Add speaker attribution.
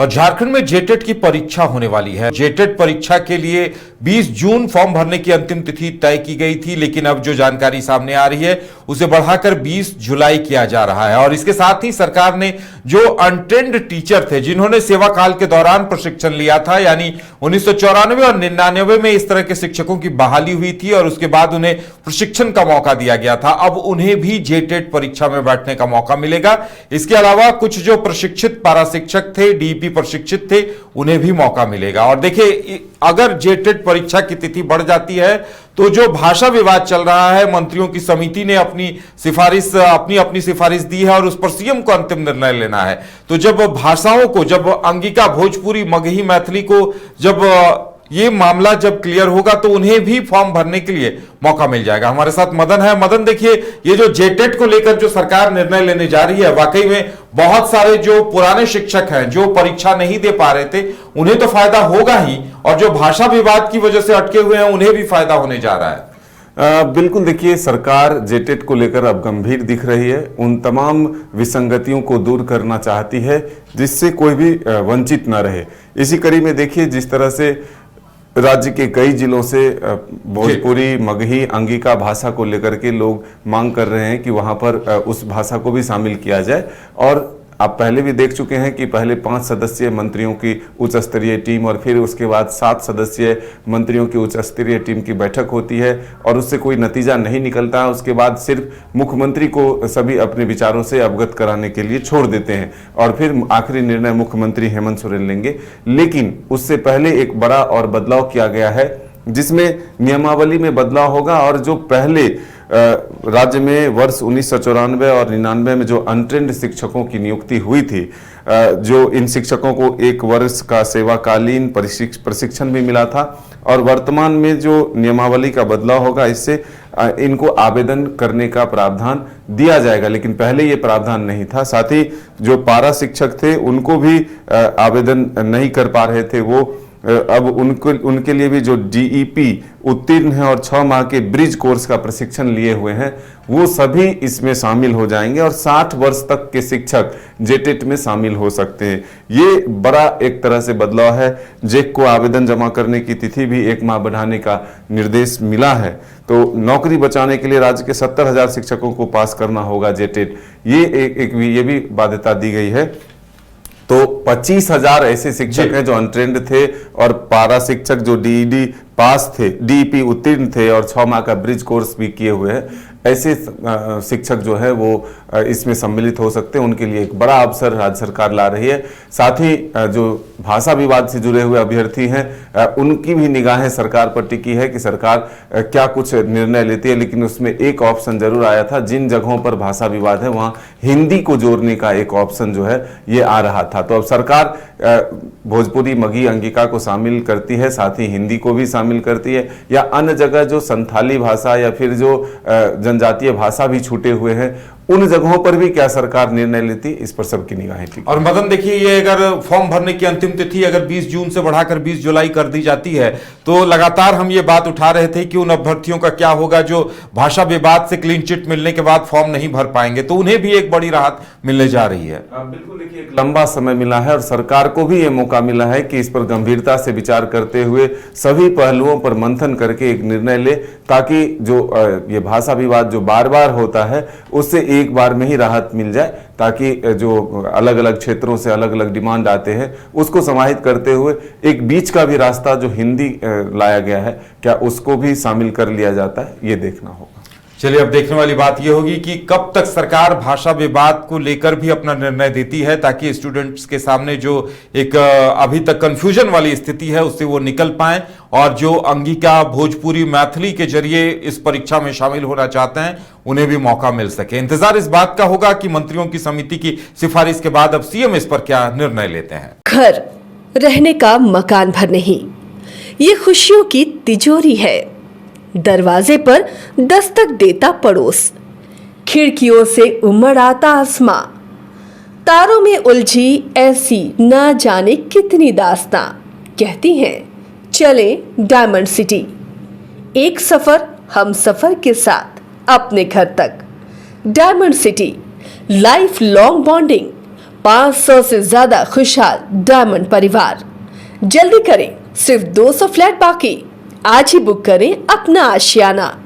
Speaker 1: और झारखंड में जेटेट की परीक्षा होने वाली है। जेटेट परीक्षा के लिए 20 जून फॉर्म भरने की अंतिम तिथि तय की गई थी, लेकिन अब जो जानकारी सामने आ रही है उसे बढ़ाकर 20 जुलाई किया जा रहा है। और इसके साथ ही सरकार ने जो अनट्रेंड टीचर थे, जिन्होंने सेवा काल के दौरान प्रशिक्षण लिया था, यानी 1994 और 99 में इस तरह के शिक्षकों की बहाली हुई थी और उसके बाद उन्हें प्रशिक्षण का मौका दिया गया था, अब उन्हें भी जेटेट परीक्षा में बैठने का मौका मिलेगा। इसके अलावा कुछ जो प्रशिक्षित पारा शिक्षक थे, डीईपी प्रशिक्षित थे, उन्हें भी मौका मिलेगा। और देखिए, अगर जेटेट परीक्षा की तिथि बढ़ जाती है तो जो भाषा विवाद चल रहा है, मंत्रियों की समिति ने अपनी सिफारिश दी है और उस पर सीएम को अंतिम निर्णय लेना है। तो जब भाषाओं को, जब अंगिका, भोजपुरी, मगही, मैथिली को जब ये मामला जब क्लियर होगा तो उन्हें भी फॉर्म भरने के लिए मौका मिल जाएगा। हमारे साथ मदन है। मदन, देखिए, ये जो जेटेट को लेकर जो सरकार निर्णय लेने जा रही है, वाकई में बहुत सारे जो पुराने शिक्षक हैं, जो परीक्षा नहीं दे पा रहे थे, उन्हें तो फायदा होगा ही, और जो भाषा विवाद की वजह से अटके हुए हैं उन्हें भी फायदा होने जा रहा है।
Speaker 2: बिल्कुल, देखिए, सरकार जेटेट को लेकर अब गंभीर दिख रही है। उन तमाम विसंगतियों को दूर करना चाहती है जिससे कोई भी वंचित ना रहे। इसी कड़ी में देखिए, जिस तरह से राज्य के कई जिलों से भोजपुरी, मगही, अंगिका भाषा को लेकर के लोग मांग कर रहे हैं कि वहां पर उस भाषा को भी शामिल किया जाए। और आप पहले भी देख चुके हैं कि पहले 5 सदस्यीय मंत्रियों की उच्च स्तरीय टीम और फिर उसके बाद 7 सदस्यीय मंत्रियों की उच्च स्तरीय टीम की बैठक होती है और उससे कोई नतीजा नहीं निकलता है। उसके बाद सिर्फ मुख्यमंत्री को सभी अपने विचारों से अवगत कराने के लिए छोड़ देते हैं और फिर आखिरी निर्णय मुख्यमंत्री हेमंत सोरेन लेंगे। लेकिन उससे पहले एक बड़ा और बदलाव किया गया है, जिसमें नियमावली में बदलाव होगा। और जो पहले राज्य में वर्ष 1994 और 99 में जो अनट्रेंड शिक्षकों की नियुक्ति हुई थी, जो इन शिक्षकों को 1 वर्ष का सेवाकालीन प्रशिक्षण भी मिला था, और वर्तमान में जो नियमावली का बदलाव होगा, इससे इनको आवेदन करने का प्रावधान दिया जाएगा। लेकिन पहले ये प्रावधान नहीं था। साथ ही जो पारा शिक्षक थे उनको भी आवेदन नहीं कर पा रहे थे, वो अब उनके लिए भी जो डीईपी उत्तीर्ण है और 6 माह के ब्रिज कोर्स का प्रशिक्षण लिए हुए हैं, वो सभी इसमें शामिल हो जाएंगे और 60 वर्ष तक के शिक्षक जेटेट में शामिल हो सकते हैं। ये बड़ा एक तरह से बदलाव है। जेक को आवेदन जमा करने की तिथि भी 1 माह बढ़ाने का निर्देश मिला है। तो नौकरी बचाने के लिए राज्य के 70,000 शिक्षकों को पास करना होगा जेटेट, ये भी बाध्यता दी गई है। तो 25,000 ऐसे शिक्षक हैं जो अनट्रेंड थे और पारा शिक्षक जो डीईडी पास थे, डीईपी उत्तीर्ण थे और 6 माह का ब्रिज कोर्स भी किए हुए हैं, ऐसे शिक्षक जो है वो इसमें सम्मिलित हो सकते हैं। उनके लिए एक बड़ा अवसर राज्य सरकार ला रही है। साथ ही जो भाषा विवाद से जुड़े हुए अभ्यर्थी हैं, उनकी भी निगाहें सरकार पर टिकी है कि सरकार क्या कुछ निर्णय लेती है। लेकिन उसमें एक ऑप्शन जरूर आया था, जिन जगहों पर भाषा विवाद है वहां हिंदी को जोड़ने का एक ऑप्शन जो है ये आ रहा था। तो अब सरकार भोजपुरी, मगही, अंगिका को शामिल करती है, साथ ही हिंदी को भी शामिल करती है, या अन्य जगह जो संथाली भाषा या फिर जो जनजातीय भाषा भी छूटे हुए हैं, उन जगहों पर भी क्या सरकार निर्णय लेती, इस पर सबकी निगाहें थी।
Speaker 1: और मदन, देखिए, ये अगर फॉर्म भरने की अंतिम तिथि अगर 20 जून से बढ़ाकर 20 जुलाई कर दी जाती है तो लगातार हम ये बात उठा रहे थे कि उन अभ्यर्थियों का क्या होगा जो भाषा विवाद से क्लीन चिट मिलने के बाद फॉर्म नहीं भर पाएंगे, तो उन्हें भी एक बड़ी राहत मिलने जा रही है।
Speaker 2: बिल्कुल, देखिए, एक लंबा समय मिला है और सरकार को भी ये मौका मिला है कि इस पर गंभीरता से विचार करते हुए सभी पहलुओं पर मंथन करके एक निर्णय ले, ताकि जो ये भाषा विवाद जो बार बार होता है उससे एक बार में ही राहत मिल जाए, ताकि जो अलग अलग क्षेत्रों से अलग अलग डिमांड आते हैं उसको समाहित करते हुए एक बीच का भी रास्ता जो हिंदी लाया गया है, क्या उसको भी शामिल कर लिया जाता है, ये देखना होगा।
Speaker 1: चलिए, अब देखने वाली बात यह होगी कि कब तक सरकार भाषा विवाद को लेकर भी अपना निर्णय देती है, ताकि स्टूडेंट्स के सामने जो एक अभी तक कंफ्यूजन वाली स्थिति है उससे वो निकल पाए, और जो अंगिका, भोजपुरी, मैथिली के जरिए इस परीक्षा में शामिल होना चाहते हैं उन्हें भी मौका मिल सके। इंतजार इस बात का होगा कि मंत्रियों की समिति की सिफारिश के बाद अब सीएम इस पर क्या निर्णय लेते हैं।
Speaker 3: घर रहने का मकान भर नहीं, ये खुशियों की तिजोरी है। दरवाजे पर दस्तक देता पड़ोस, खिड़कियों से उमड़ आता आसमां, तारों में उलझी ऐसी न जाने कितनी दास्तां। कहती हैं चले डायमंड सिटी, एक सफर हम सफर के साथ अपने घर तक। Diamond city, life long bonding, 500 से ज्यादा खुशहाल डायमंड परिवार। जल्दी करें, सिर्फ 200 फ्लैट बाकी। आज ही बुक करें अपना आशियाना।